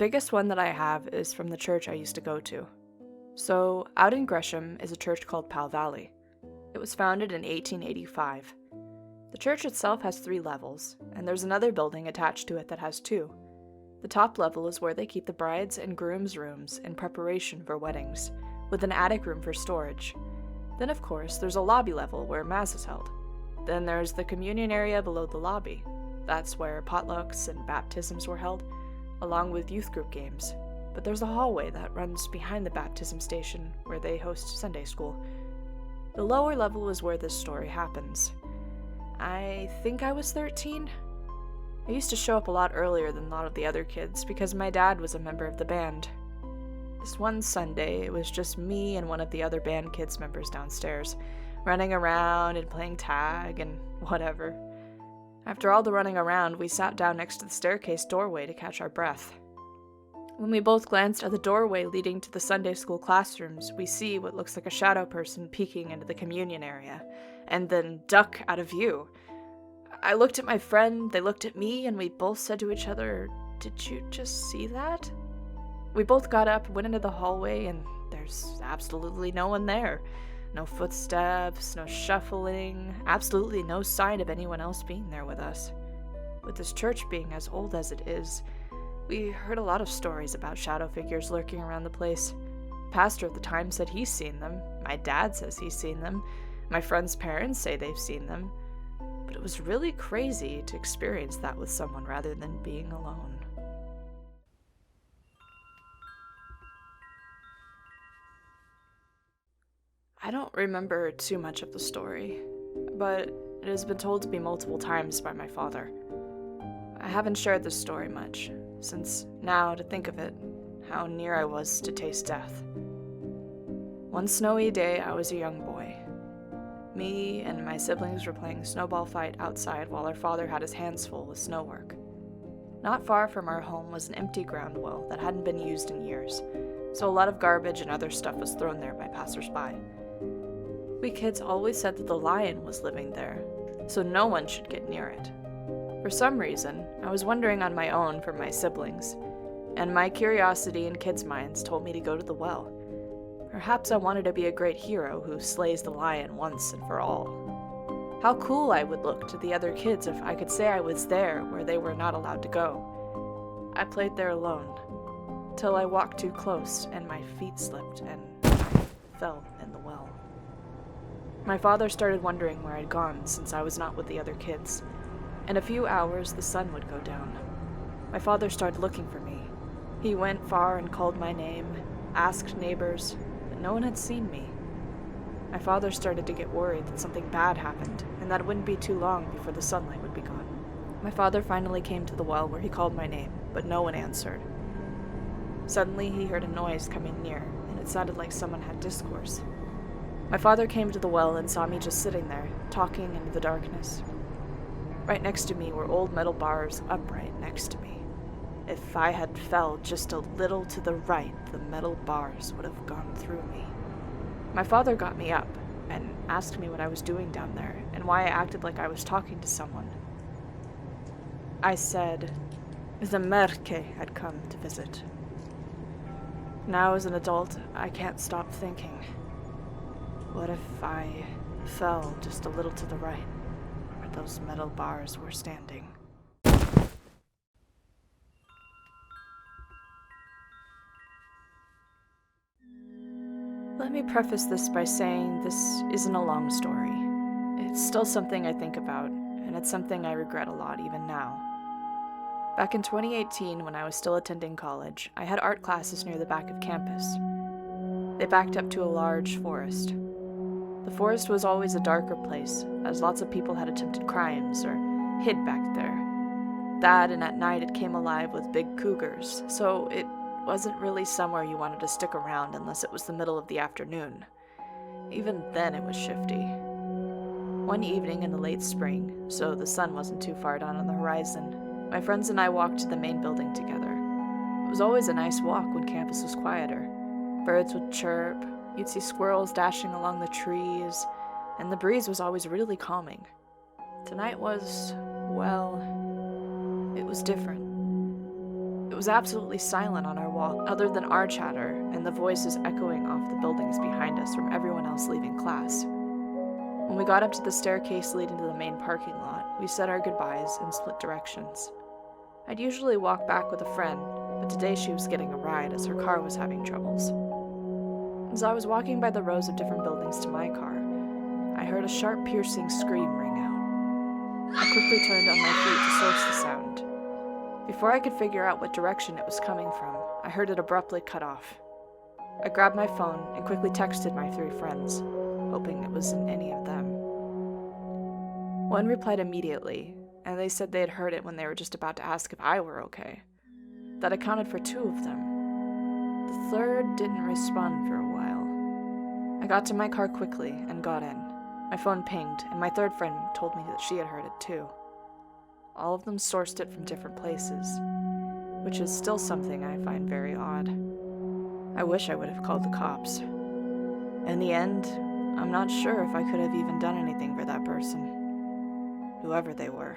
biggest one that I have is from the church I used to go to. So, out in Gresham is a church called Pal Valley. It was founded in 1885. The church itself has 3 levels, and there's another building attached to it that has 2. The top level is where they keep the brides' and grooms' rooms in preparation for weddings, with an attic room for storage. Then, of course, there's a lobby level where Mass is held. Then there's the communion area below the lobby. That's where potlucks and baptisms were held, along with youth group games. But there's a hallway that runs behind the baptism station where they host Sunday school. The lower level is where this story happens. I think I was 13. I used to show up a lot earlier than a lot of the other kids because my dad was a member of the band. This one Sunday, it was just me and one of the other band kids members downstairs, running around and playing tag and whatever. After all the running around, we sat down next to the staircase doorway to catch our breath. When we both glanced at the doorway leading to the Sunday school classrooms, we see what looks like a shadow person peeking into the communion area, and then duck out of view. I looked at my friend, they looked at me, and we both said to each other, "Did you just see that?" We both got up, went into the hallway, and there's absolutely no one there. No footsteps, no shuffling, absolutely no sign of anyone else being there with us. With this church being as old as it is, we heard a lot of stories about shadow figures lurking around the place. Pastor at the time said he's seen them. My dad says he's seen them. My friends' parents say they've seen them. But it was really crazy to experience that with someone rather than being alone. I don't remember too much of the story, but it has been told to me multiple times by my father. I haven't shared this story much, since now, to think of it, how near I was to taste death. One snowy day, I was a young boy. Me and my siblings were playing snowball fight outside while our father had his hands full with snow work. Not far from our home was an empty ground well that hadn't been used in years, so a lot of garbage and other stuff was thrown there by passersby. We kids always said that the lion was living there, so no one should get near it. For some reason, I was wondering on my own from my siblings, and my curiosity in kids' minds told me to go to the well. Perhaps I wanted to be a great hero who slays the lion once and for all. How cool I would look to the other kids if I could say I was there where they were not allowed to go. I played there alone, till I walked too close and my feet slipped and I fell in the well. My father started wondering where I'd gone since I was not with the other kids. In a few hours, the sun would go down. My father started looking for me. He went far and called my name, asked neighbors, but no one had seen me. My father started to get worried that something bad happened, and that it wouldn't be too long before the sunlight would be gone. My father finally came to the well where he called my name, but no one answered. Suddenly, he heard a noise coming near, and it sounded like someone had discourse. My father came to the well and saw me just sitting there, talking into the darkness. Right next to me were old metal bars upright next to me. If I had fell just a little to the right, the metal bars would have gone through me. My father got me up and asked me what I was doing down there and why I acted like I was talking to someone. I said, the Merke had come to visit. Now as an adult, I can't stop thinking. What if I fell just a little to the right, where those metal bars were standing? Let me preface this by saying this isn't a long story. It's still something I think about, and it's something I regret a lot even now. Back in 2018, when I was still attending college, I had art classes near the back of campus. They backed up to a large forest. The forest was always a darker place, as lots of people had attempted crimes or hid back there. That, and at night it came alive with big cougars, so it wasn't really somewhere you wanted to stick around unless it was the middle of the afternoon. Even then it was shifty. One evening in the late spring, so the sun wasn't too far down on the horizon, my friends and I walked to the main building together. It was always a nice walk when campus was quieter. Birds would chirp, you'd see squirrels dashing along the trees, and the breeze was always really calming. Tonight was, well, it was different. It was absolutely silent on our walk, other than our chatter and the voices echoing off the buildings behind us from everyone else leaving class. When we got up to the staircase leading to the main parking lot, we said our goodbyes and split directions. I'd usually walk back with a friend, but today she was getting a ride as her car was having troubles. As I was walking by the rows of different buildings to my car, I heard a sharp, piercing scream ring out. I quickly turned on my feet to source the sound. Before I could figure out what direction it was coming from, I heard it abruptly cut off. I grabbed my phone and quickly texted my 3 friends, hoping it wasn't any of them. One replied immediately, and they said they had heard it when they were just about to ask if I were okay. That accounted for 2 of them. The third didn't respond for a while. I got to my car quickly and got in. My phone pinged, and my 3rd friend told me that she had heard it too. All of them sourced it from different places, which is still something I find very odd. I wish I would have called the cops. In the end, I'm not sure if I could have even done anything for that person, whoever they were.